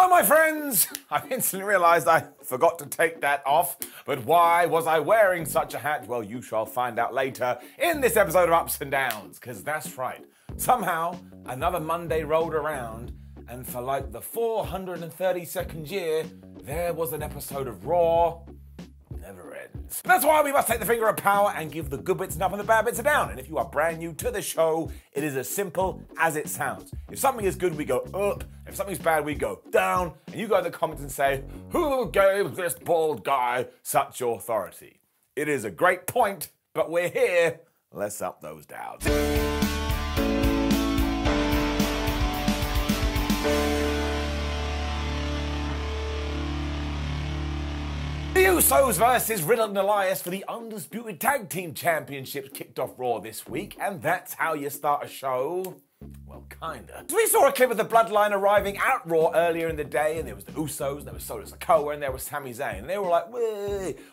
Well, my friends, I instantly realized I forgot to take that off. But why was I wearing such a hat? Well, you shall find out later in this episode of Ups and Downs. Because that's right. Somehow, another Monday rolled around, and for like the 432nd year, there was an episode of Raw. Never ends. That's why we must take the finger of power and give the good bits up and the bad bits are down. And if you are brand new to the show, it is as simple as it sounds. If something is good, we go up. If something's bad, we go down. And you go in the comments and say, who gave this bald guy such authority? It is a great point, but we're here. Let's up those downs. The Usos versus Ridden Elias for the Undisputed Tag Team Championships kicked off Raw this week, and that's how you start a show. Well, kinda. So we saw a clip of the Bloodline arriving at Raw earlier in the day, and there was the Usos, there was Sikoa, and there was Sami Zayn. And they were like,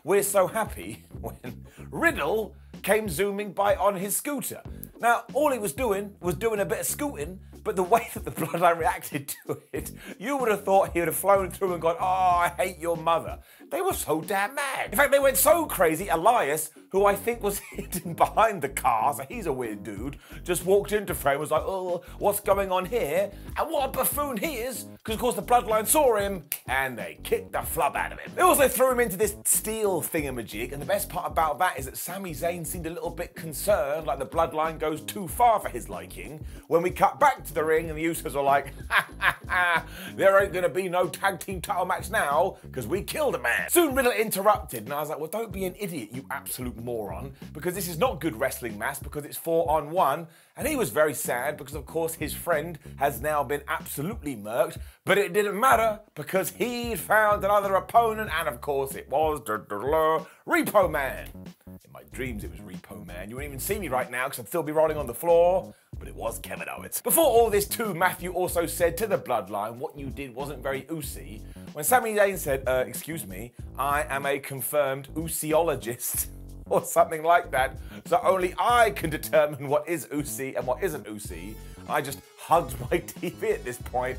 we're so happy when Riddle came zooming by on his scooter. Now, all he was doing a bit of scooting, but the way that the Bloodline reacted to it, you would have thought he would have flown through and gone, oh, I hate your mother. They were so damn mad. In fact, they went so crazy, Elias, who I think was hidden behind the car, so he's a weird dude, just walked into frame and was like, oh, what's going on here? And what a buffoon he is, because of course the Bloodline saw him, and they kicked the flub out of him. They also threw him into this steel thingamajig, and the best part about that is that Sami Zayn seemed a little bit concerned, like the Bloodline goes too far for his liking. When we cut back to the ring, and the Usos are like, ha ha ha, there ain't gonna be no tag team title match now, because we killed a man. Soon Riddle interrupted, and I was like, well, don't be an idiot, you absolute moron, because this is not good wrestling match, because it's 4-on-1, and he was very sad, because of course his friend has now been absolutely murked, but it didn't matter, because he'd found another opponent, and of course it was Repo Man. In my dreams it was Repo Man. You wouldn't even see me right now, because I'd still be rolling on the floor. But it was Kevin Owens. Before all this too, Matthew also said to the Bloodline, what you did wasn't very Usi. When Sami Zayn said, excuse me, I am a confirmed Usiologist, or something like that, so only I can determine what is Usi and what isn't Usi, I just hugged my TV at this point.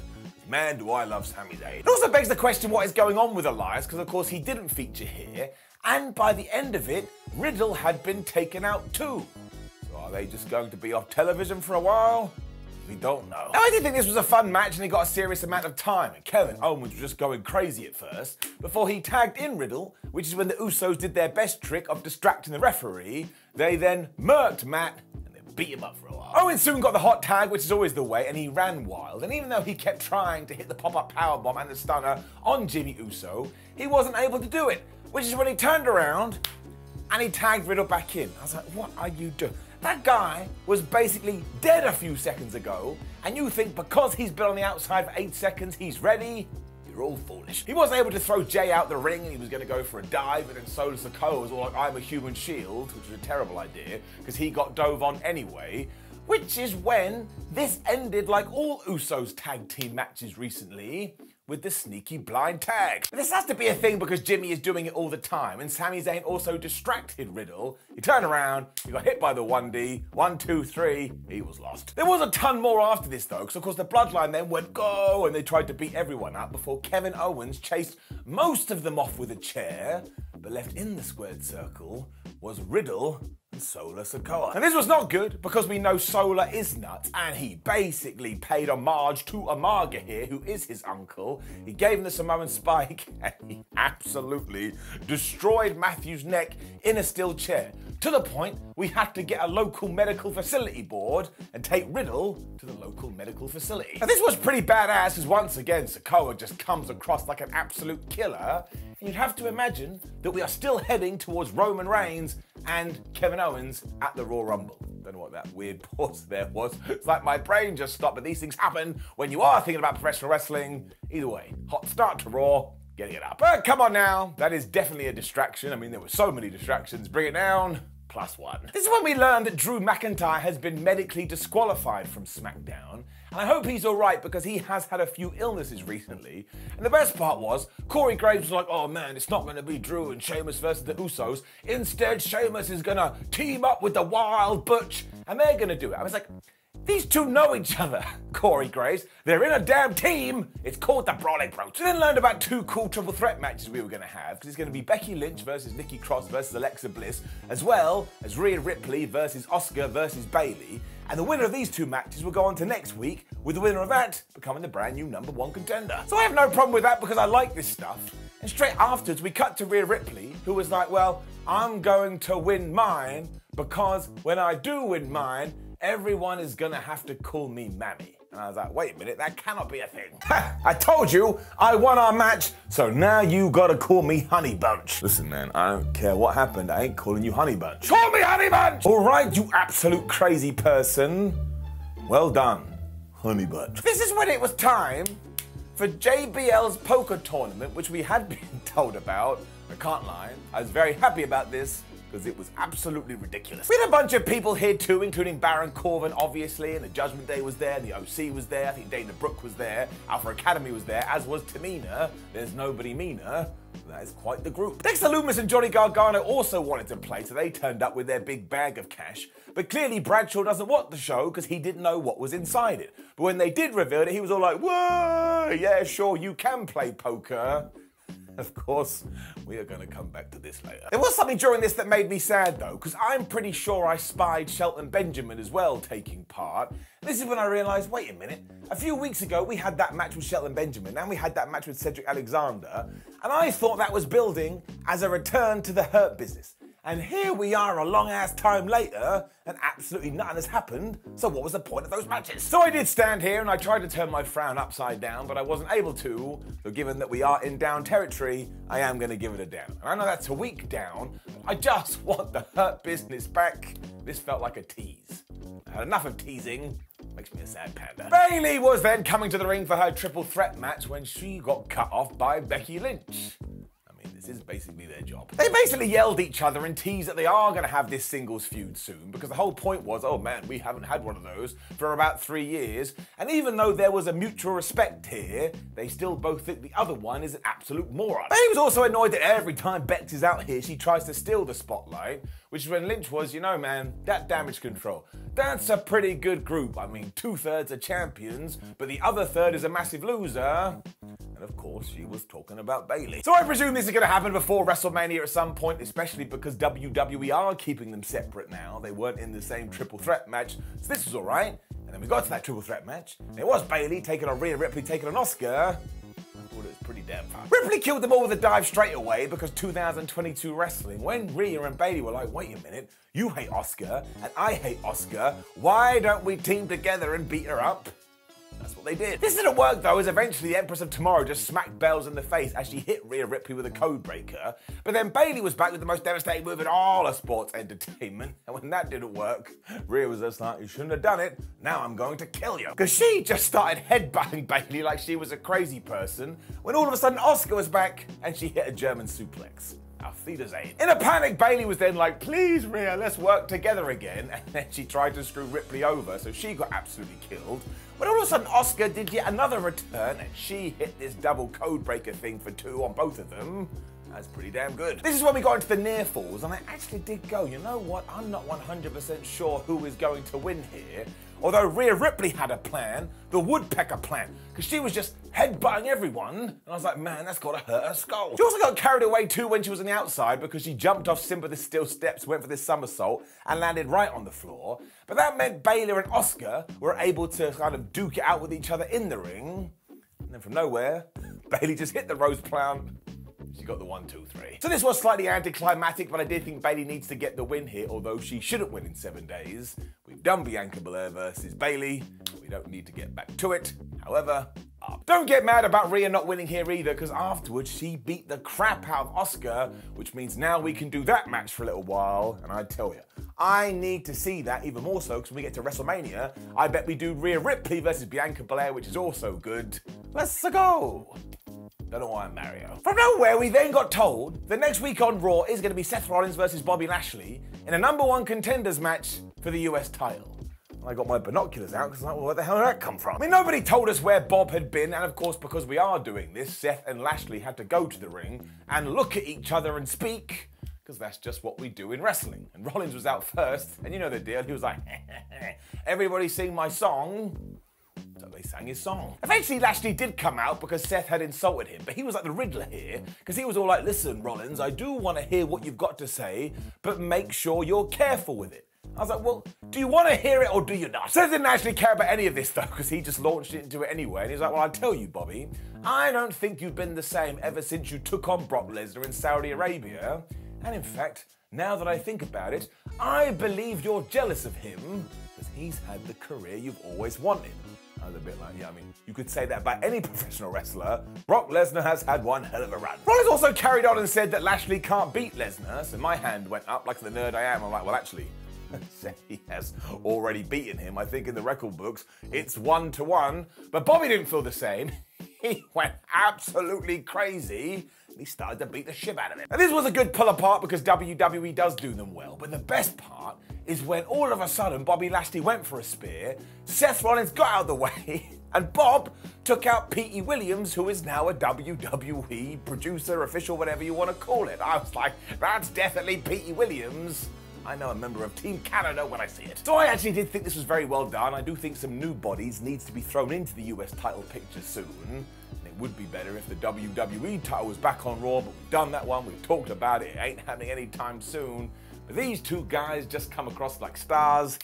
Man, do I love Sami Zayn. It also begs the question what is going on with Elias, because of course he didn't feature here, and by the end of it, Riddle had been taken out too. Are they just going to be off television for a while? We don't know. Now, I did think this was a fun match and he got a serious amount of time. And Kevin Owens was just going crazy at first before he tagged in Riddle, which is when the Usos did their best trick of distracting the referee. They then murked Matt and then beat him up for a while. Owens soon got the hot tag, which is always the way, and he ran wild. And even though he kept trying to hit the pop-up powerbomb and the stunner on Jimmy Uso, he wasn't able to do it, which is when he turned around and he tagged Riddle back in. I was like, what are you doing? That guy was basically dead a few seconds ago, and you think because he's been on the outside for 8 seconds, he's ready? You're all foolish. He wasn't able to throw Jay out the ring, and he was going to go for a dive, and then Solo Sikoa was all like, I'm a human shield, which was a terrible idea, because he got dove on anyway, which is when this ended like all Usos tag team matches recently, with the sneaky blind tag. But this has to be a thing because Jimmy is doing it all the time, and Sami Zayn also distracted Riddle. He turned around, he got hit by the 1D, 1, 2, 3, he was lost. There was a ton more after this though, because of course the Bloodline then went go, and they tried to beat everyone up before Kevin Owens chased most of them off with a chair, but left in the squared circle was Riddle and Solo Sikoa. And this was not good because we know Solo is nuts, and he basically paid homage to Umaga here, who is his uncle. He gave him the Samoan Spike, and he absolutely destroyed Matthew's neck in a steel chair, to the point we had to get a local medical facility board and take Riddle to the local medical facility. Now this was pretty badass, because once again Sikoa just comes across like an absolute killer, and you'd have to imagine that we are still heading towards Roman Reigns and Kevin Owens at the Raw Rumble. Don't know what that weird pause there was. It's like my brain just stopped, but these things happen when you are thinking about professional wrestling. Either way, hot start to Raw, getting it up. But come on now, that is definitely a distraction. I mean, there were so many distractions. Bring it down. +1. This is when we learned that Drew McIntyre has been medically disqualified from SmackDown, and I hope he's alright because he has had a few illnesses recently. And the best part was, Corey Graves was like, oh man, it's not going to be Drew and Sheamus versus the Usos. Instead, Sheamus is going to team up with the Wild Butch, and they're going to do it. I was like, These two know each other, Corey Graves. They're in a damn team. It's called the Brawling Brutes. We then learned about two cool triple threat matches we were going to have, because it's going to be Becky Lynch versus Nikki Cross versus Alexa Bliss, as well as Rhea Ripley versus Asuka versus Bayley. And the winner of these two matches will go on to next week, with the winner of that becoming the brand new #1 contender. So I have no problem with that because I like this stuff. And straight afterwards, we cut to Rhea Ripley, who was like, well, I'm going to win mine because when I do win mine, everyone is gonna have to call me Mammy. And I was like, wait a minute, that cannot be a thing. Ha! I told you, I won our match, so now you gotta call me Honey Bunch. Listen, man, I don't care what happened, I ain't calling you Honey Bunch. Call me Honey Bunch! All right, you absolute crazy person. Well done, Honey Bunch. This is when it was time for Jbl'S poker tournament, which we had been told about. I can't lie, I was very happy about this, because it was absolutely ridiculous. We had a bunch of people here too, including Baron Corbin, obviously, and the Judgment Day was there, the OC was there, I think Dana Brooke was there, Alpha Academy was there, as was Tamina. There's nobody meaner. That is quite the group. Dexter Lumis and Johnny Gargano also wanted to play, so they turned up with their big bag of cash. But clearly Bradshaw doesn't want the show because he didn't know what was inside it. But when they did reveal it, he was all like, whoa, yeah, sure, you can play poker. Of course, we are going to come back to this later. There was something during this that made me sad though, because I'm pretty sure I spied Shelton Benjamin as well taking part. And this is when I realised, wait a minute, a few weeks ago we had that match with Shelton Benjamin, and we had that match with Cedric Alexander, and I thought that was building as a return to the Hurt Business. And here we are a long ass time later, and absolutely nothing has happened, so what was the point of those matches? So I did stand here and I tried to turn my frown upside down, but I wasn't able to, so given that we are in down territory, I am going to give it a down. And I know that's a week down, but I just want the Hurt Business back. This felt like a tease. I had enough of teasing. Makes me a sad panda. Bayley was then coming to the ring for her triple threat match when she got cut off by Becky Lynch. This is basically their job. They basically yelled at each other and teased that they are going to have this singles feud soon, because the whole point was, oh man, we haven't had one of those for about 3 years, and even though there was a mutual respect here, they still both think the other one is an absolute moron. But he was also annoyed that every time Bex is out here, she tries to steal the spotlight, which is when Lynch was, you know man, that Damage Control, that's a pretty good group. I mean, 2/3 are champions, but the other third is a massive loser. And of course, she was talking about Bayley. So I presume this is going to happen before WrestleMania at some point, especially because WWE are keeping them separate now. They weren't in the same triple threat match, so this was all right. And then we got to that triple threat match, and it was Bayley taking on Rhea Ripley, taking on Asuka. I thought it was pretty damn fun. Ripley killed them all with a dive straight away because 2022 wrestling, when Rhea and Bayley were like, wait a minute, you hate Asuka and I hate Asuka, why don't we team together and beat her up? That's what they did. This didn't work though, as eventually the Empress of Tomorrow just smacked Bells in the face as she hit Rhea Ripley with a code breaker. But then Bayley was back with the most devastating move in all of sports entertainment. And when that didn't work, Rhea was just like, you shouldn't have done it. Now I'm going to kill you. Because she just started headbutting Bayley like she was a crazy person, when all of a sudden Asuka was back and she hit a German suplex. Auf Wiedersehen. In a panic, Bayley was then like, please Rhea, let's work together again. And then she tried to screw Ripley over, so she got absolutely killed. When all of a sudden Asuka did yet another return and she hit this double code breaker thing for 2 on both of them. That's pretty damn good. This is when we got into the near falls, and I actually did go, you know what, I'm not 100% sure who is going to win here. Although Rhea Ripley had a plan, the woodpecker plan, because she was just headbutting everyone, and I was like, man, that's gotta hurt her skull. She also got carried away too when she was on the outside because she jumped off Sympathist Steel steps, went for this somersault, and landed right on the floor. But that meant Bayley and Asuka were able to kind of duke it out with each other in the ring, and then from nowhere, Bayley just hit the rose plant. She got the 1, 2, 3. So this was slightly anticlimactic, but I did think Bayley needs to get the win here, although she shouldn't win in 7 days. We've done Bianca Belair versus Bayley. We don't need to get back to it. However, don't get mad about Rhea not winning here either, because afterwards she beat the crap out of Asuka, which means now we can do that match for a little while. And I tell you, I need to see that even more so, because when we get to WrestleMania, I bet we do Rhea Ripley versus Bianca Belair, which is also good. Let's go. Don't know why I'm Mario. From nowhere, we then got told the next week on Raw is going to be Seth Rollins versus Bobby Lashley in a #1 contenders match for the US title. And I got my binoculars out because I was like, well, where the hell did that come from? I mean, nobody told us where Bob had been, and of course, because we are doing this, Seth and Lashley had to go to the ring and look at each other and speak, because that's just what we do in wrestling. And Rollins was out first, and you know the deal. He was like, everybody sing my song. So they sang his song. Eventually, Lashley did come out because Seth had insulted him, but he was like the Riddler here, because he was all like, listen, Rollins, I do want to hear what you've got to say, but make sure you're careful with it. I was like, well, do you want to hear it or do you not? Seth didn't actually care about any of this though, because he just launched into it anyway. And he's like, well, I'll tell you, Bobby, I don't think you've been the same ever since you took on Brock Lesnar in Saudi Arabia. And in fact, now that I think about it, I believe you're jealous of him because he's had the career you've always wanted. I was a bit like, yeah, I mean, you could say that about any professional wrestler. Brock Lesnar has had one hell of a run. Rollins also carried on and said that Lashley can't beat Lesnar, so my hand went up like the nerd I am. I'm like, well, actually, he has already beaten him. I think in the record books, it's 1-1. But Bobby didn't feel the same. He went absolutely crazy. He started to beat the shit out of him. And this was a good pull apart because WWE does do them well. But the best part is when all of a sudden Bobby Lashley went for a spear, Seth Rollins got out of the way, and Bob took out Petey Williams, who is now a WWE producer, official, whatever you want to call it. I was like, that's definitely Petey Williams. I know a member of Team Canada when I see it. So I actually did think this was very well done. I do think some new bodies needs to be thrown into the US title picture soon. And it would be better if the WWE title was back on Raw, but we've done that one, we've talked about it, it ain't happening anytime soon. But these two guys just come across like stars.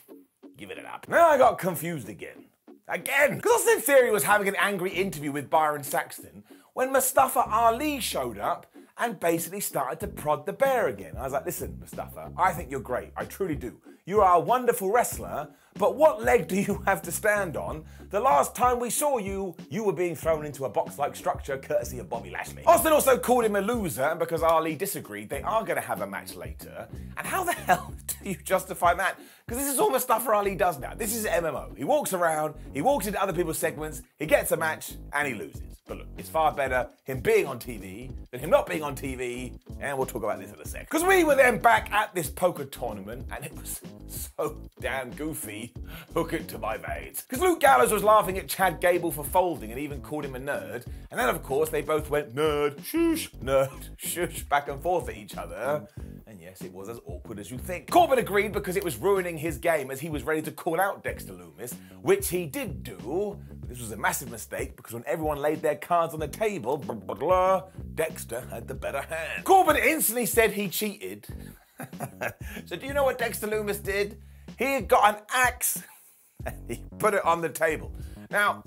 Give it up. Now I got confused again. Because Austin Theory was having an angry interview with Byron Saxton when Mustafa Ali showed up and basically started to prod the bear again. I was like, listen, Mustafa, I think you're great. I truly do. You are a wonderful wrestler, but what leg do you have to stand on? The last time we saw you, you were being thrown into a box-like structure courtesy of Bobby Lashley. Austin also called him a loser, and because Ali disagreed, they are going to have a match later. And how the hell do you justify that? Because this is all Mustafa Ali does now. This is MMO. He walks around, he walks into other people's segments, he gets a match, and he loses. But look, it's far better him being on TV than him not being on TV, and we'll talk about this in a sec. Because we were then back at this poker tournament, and it was so damn goofy, hook it to my veins. Because Luke Gallows was laughing at Chad Gable for folding and even called him a nerd, and then of course they both went nerd, shush, back and forth at each other. And yes, it was as awkward as you think. Corbin agreed because it was ruining his game as he was ready to call out Dexter Lumis, which he did do. This was a massive mistake because when everyone laid their cards on the table, Dexter had the better hand. Corbin instantly said he cheated. So do you know what Dexter Lumis did? He got an axe and he put it on the table. Now,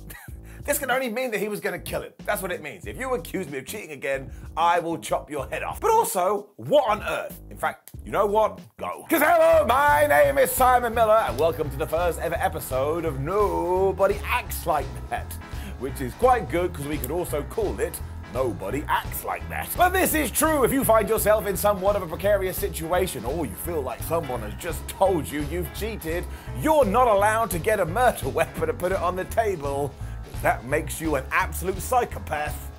this can only mean that he was going to kill it. That's what it means. If you accuse me of cheating again, I will chop your head off. But also, what on earth? In fact, you know what? Go. Because hello, my name is Simon Miller, and welcome to the first ever episode of Nobody Acts Like That, which is quite good because we could also call it Nobody Acts Like That. But this is true if you find yourself in somewhat of a precarious situation, or you feel like someone has just told you you've cheated, you're not allowed to get a murder weapon and put it on the table. That makes you an absolute psychopath.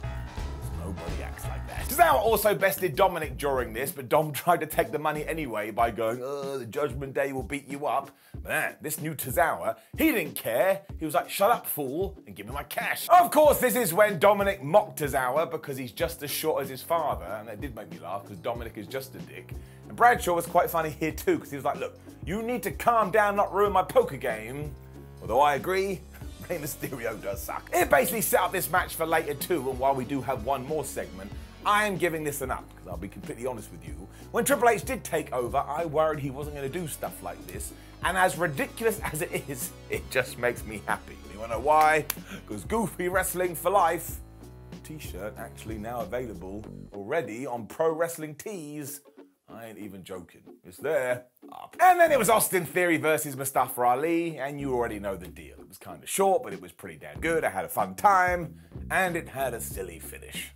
Nobody acts like that. Tozawa also bested Dominic during this, but Dom tried to take the money anyway by going, the Judgment Day will beat you up. Man, this new Tozawa, he didn't care. He was like, shut up, fool, and give me my cash. Of course, this is when Dominic mocked Tozawa because he's just as short as his father, and that did make me laugh because Dominic is just a dick. And Bradshaw was quite funny here too because he was like, look, you need to calm down, not ruin my poker game. Although I agree, Mysterio does suck. It basically set up this match for later too, and while we do have one more segment, I am giving this an up, because I'll be completely honest with you. When Triple H did take over, I worried he wasn't going to do stuff like this, and as ridiculous as it is, it just makes me happy. You wanna know why? Because Goofy Wrestling for Life t-shirt actually now available already on Pro Wrestling Tees. I ain't even joking. It's there. Up. And then it was Austin Theory versus Mustafa Ali, and you already know the deal. It was kind of short, but it was pretty damn good. I had a fun time, and it had a silly finish.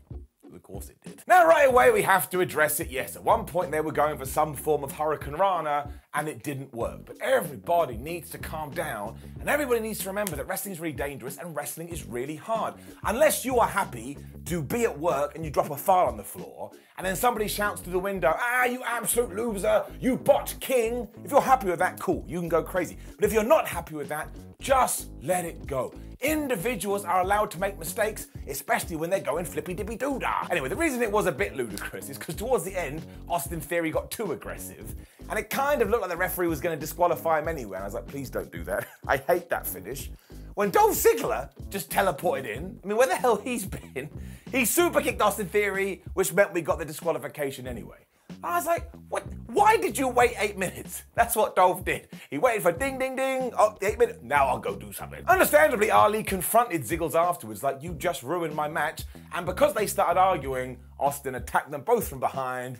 Of course it did. Now, right away, we have to address it. Yes, at one point they were going for some form of Hurricane Rana, and it didn't work. But everybody needs to calm down, and everybody needs to remember that wrestling is really dangerous and wrestling is really hard. Unless you are happy to be at work and you drop a file on the floor, and then somebody shouts through the window, you absolute loser, you botch king. If you're happy with that, cool, you can go crazy. But if you're not happy with that, just let it go. Individuals are allowed to make mistakes, especially when they're going flippy-dippy-doo-dah. Anyway, the reason it was a bit ludicrous is because towards the end, Austin Theory got too aggressive, and it kind of looked like the referee was going to disqualify him anyway. And I was like, please don't do that. I hate that finish. When Dolph Ziggler just teleported in, I mean, where the hell he's been? He super kicked Austin Theory, which meant we got the disqualification anyway. I was like, what? Why did you wait 8 minutes? That's what Dolph did. He waited for ding, ding, ding. Oh, 8 minutes. Now I'll go do something. Understandably, Ali confronted Ziggles afterwards, like, you just ruined my match. And because they started arguing, Austin attacked them both from behind.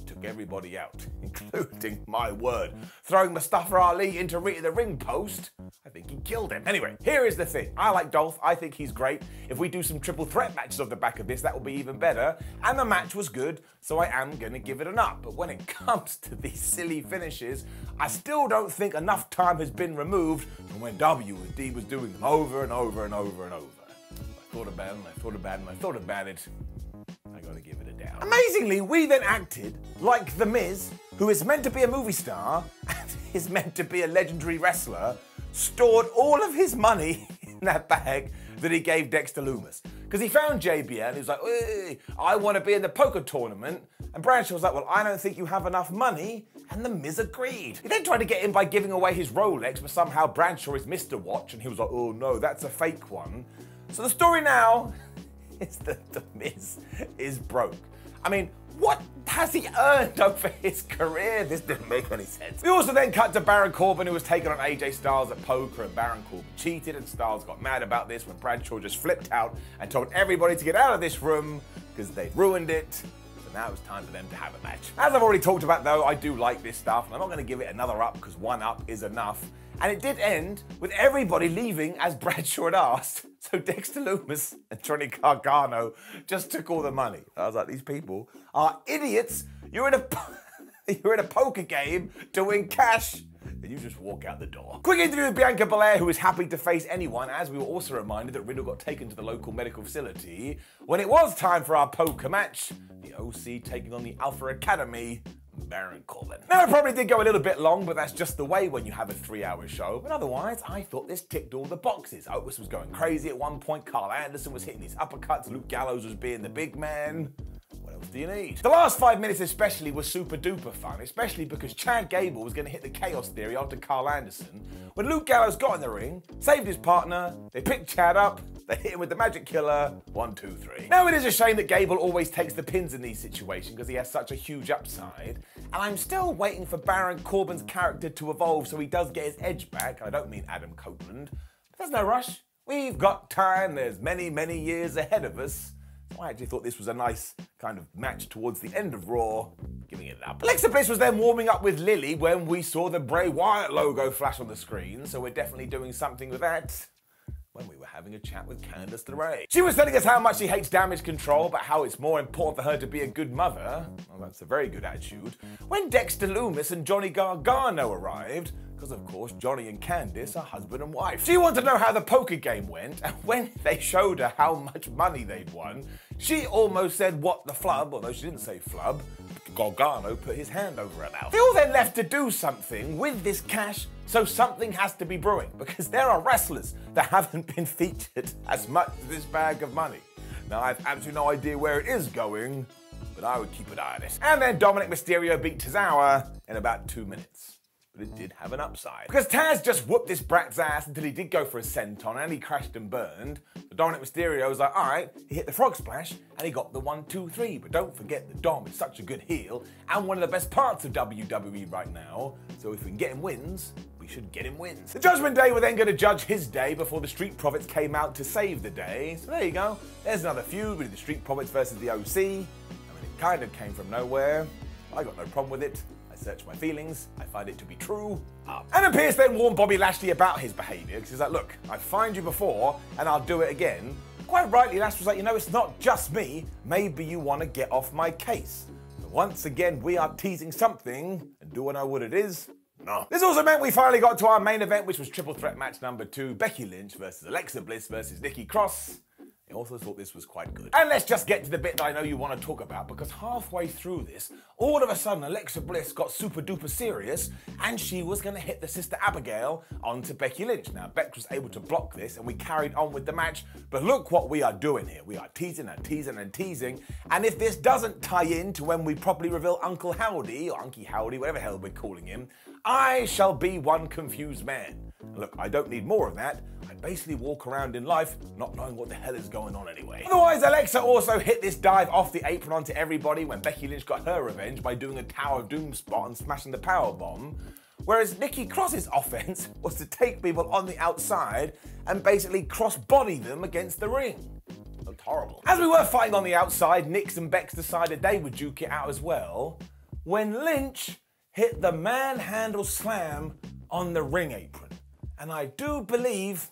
Took everybody out, including, my word, throwing Mustafa Ali into Rhea the ring post. I think he killed him. Anyway, here is the thing. I like Dolph. I think he's great. If we do some triple threat matches off the back of this, that will be even better. And the match was good, so I am going to give it an up. But when it comes to these silly finishes, I still don't think enough time has been removed from when W&D was doing them over and over and over and over. I thought about it, and I thought about it, and I thought about it. I gotta give it a down. Amazingly, we then acted like The Miz, who is meant to be a movie star and is meant to be a legendary wrestler, stored all of his money in that bag that he gave Dexter Lumis. Because he found JBL and he was like, hey, I want to be in the poker tournament. And Bradshaw was like, well, I don't think you have enough money. And The Miz agreed. He then tried to get him by giving away his Rolex, but somehow Bradshaw is Mr. Watch, and he was like, oh no, that's a fake one. So the story now is that The Miz is broke. I mean, what has he earned over his career? This didn't make any sense. We also then cut to Baron Corbin, who was taking on AJ Styles at poker, and Baron Corbin cheated, and Styles got mad about this when Bradshaw just flipped out and told everybody to get out of this room because they'd ruined it. So now it's time for them to have a match. As I've already talked about though, I do like this stuff, and I'm not going to give it another up because one up is enough. And it did end with everybody leaving as Bradshaw had asked. So Dexter Lumis and Johnny Gargano just took all the money. I was like, these people are idiots. You're in a poker game to win cash, and you just walk out the door. Quick interview with Bianca Belair, who is happy to face anyone, as we were also reminded that Riddle got taken to the local medical facility when it was time for our poker match. The OC taking on the Alpha Academy. Baron Corbin. Now, it probably did go a little bit long, but that's just the way when you have a 3-hour show. But otherwise, I thought this ticked all the boxes. Otis was going crazy at one point. Carl Anderson was hitting these uppercuts. Luke Gallows was being the big man. What else do you need? The last 5 minutes especially was super duper fun, especially because Chad Gable was going to hit the Chaos Theory onto Carl Anderson. When Luke Gallows got in the ring, saved his partner, they picked Chad up, they hit him with the Magic Killer, 1, 2, 3. Now, it is a shame that Gable always takes the pins in these situations because he has such a huge upside. And I'm still waiting for Baron Corbin's character to evolve so he does get his edge back. I don't mean Adam Copeland. But there's no rush. We've got time. There's many, many years ahead of us. So I actually thought this was a nice kind of match towards the end of Raw, giving it up. Alexa Bliss was then warming up with Lily when we saw the Bray Wyatt logo flash on the screen. So we're definitely doing something with that. When we were having a chat with Candice LeRae. She was telling us how much she hates damage control, but how it's more important for her to be a good mother. Well, that's a very good attitude. When Dexter Lumis and Johnny Gargano arrived, because of course Johnny and Candice are husband and wife. She wanted to know how the poker game went, and when they showed her how much money they'd won, she almost said, what the flub, although she didn't say flub. Gargano put his hand over her mouth. They all then left to do something with this cash, so something has to be brewing, because there are wrestlers that haven't been featured as much as this bag of money. Now, I have absolutely no idea where it is going, but I would keep an eye on it. And then Dominik Mysterio beat Tozawa in about 2 minutes. But it did have an upside. Because Taz just whooped this brat's ass until he did go for a senton and he crashed and burned. But Dominik Mysterio was like, alright, he hit the frog splash and he got the 1, 2, 3. But don't forget that Dom is such a good heel and one of the best parts of WWE right now. So if we can get him wins, we should get him wins. The Judgment Day were then going to judge his day before the Street Profits came out to save the day. So there you go. There's another feud with the Street Profits versus the OC. I mean, it kind of came from nowhere. I got no problem with it. Search my feelings, I find it to be true. And Pierce then warned Bobby Lashley about his behaviour, because he's like, look, I've fined you before, and I'll do it again. Quite rightly, Lashley was like, you know, it's not just me, maybe you want to get off my case. So once again, we are teasing something, and do I know what it is? No. This also meant we finally got to our main event, which was triple threat match number 2, Becky Lynch versus Alexa Bliss versus Nikki Cross. I also thought this was quite good. And let's just get to the bit that I know you want to talk about, because halfway through this, all of a sudden Alexa Bliss got super duper serious and she was going to hit the sister Abigail onto Becky Lynch. Now, Beck was able to block this and we carried on with the match, but look what we are doing here. We are teasing and teasing and teasing, and if this doesn't tie in to when we properly reveal Uncle Howdy, or Unky Howdy, whatever the hell we're calling him, I shall be one confused man. Look, I don't need more of that. I basically walk around in life not knowing what the hell is going on anyway. Otherwise, Alexa also hit this dive off the apron onto everybody when Becky Lynch got her revenge by doing a Tower of Doom spot and smashing the power bomb. Whereas Nikki Cross's offense was to take people on the outside and basically cross-body them against the ring. Looked horrible. As we were fighting on the outside, Nix and Bex decided they would duke it out as well when Lynch hit the manhandle slam on the ring apron. And I do believe...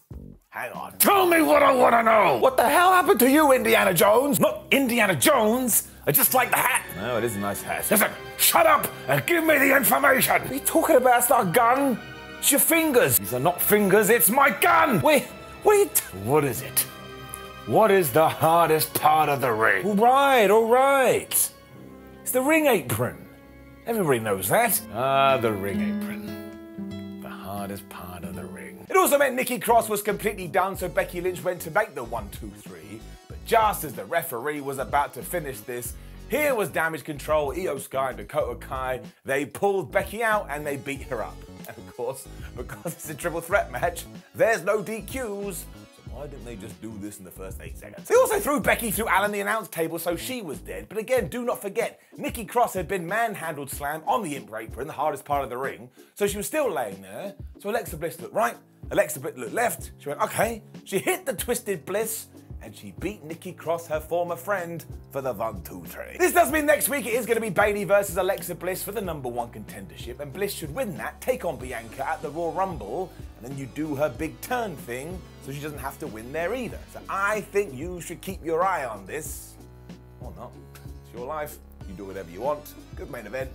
Hang on. Tell me what I want to know! What the hell happened to you, Indiana Jones? Not Indiana Jones! I just like the hat! No, it is a nice hat. Listen, shut up and give me the information! What are you talking about? It's not a gun! It's your fingers! These are not fingers, it's my gun! Wait, what is it? What is the hardest part of the ring? All right. It's the ring apron. Everybody knows that. The ring apron. The hardest part of the ring. It also meant Nikki Cross was completely done, so Becky Lynch went to make the 1, 2, 3. But just as the referee was about to finish this, here was Damage Control, Io Sky and Dakota Kai. They pulled Becky out and they beat her up. And of course, because it's a triple threat match, there's no DQs. Why didn't they just do this in the first 8 seconds? They also threw Becky through Alan the announce table, so she was dead. But again, do not forget, Nikki Cross had been manhandled slam on the imp apron, the hardest part of the ring, so she was still laying there. So Alexa Bliss looked right, Alexa Bliss looked left. She went, okay. She hit the Twisted Bliss, and she beat Nikki Cross, her former friend, for the 1, 2, 3. This does mean next week it is going to be Bayley versus Alexa Bliss for the #1 contendership, and Bliss should win that, take on Bianca at the Royal Rumble, and then you do her big turn thing, so she doesn't have to win there either. So I think you should keep your eye on this. Or not. It's your life. You do whatever you want. Good main event.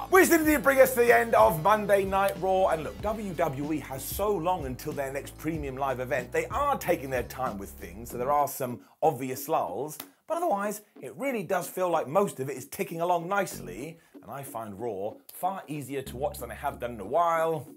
Which did bring us to the end of Monday Night Raw. And look, WWE has so long until their next premium live event. They are taking their time with things, so there are some obvious lulls. But otherwise, it really does feel like most of it is ticking along nicely. And I find Raw far easier to watch than I have done in a while.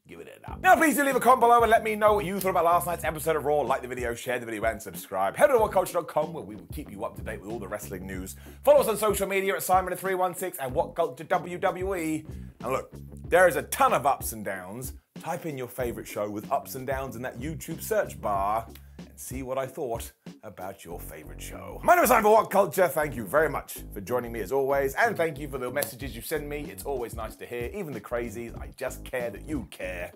Give it a up. Now please do leave a comment below and let me know what you thought about last night's episode of Raw. Like the video, share the video and subscribe. Head to WhatCulture.com where we will keep you up to date with all the wrestling news. Follow us on social media at Simon316 and WhatCulture WWE. And look, there is a ton of ups and downs. Type in your favourite show with ups and downs in that YouTube search bar and see what I thought about your favourite show. My name is Simon for WhatCulture. Thank you very much for joining me as always, and thank you for the messages you send me. It's always nice to hear, even the crazies. I just care that you care.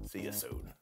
See you soon.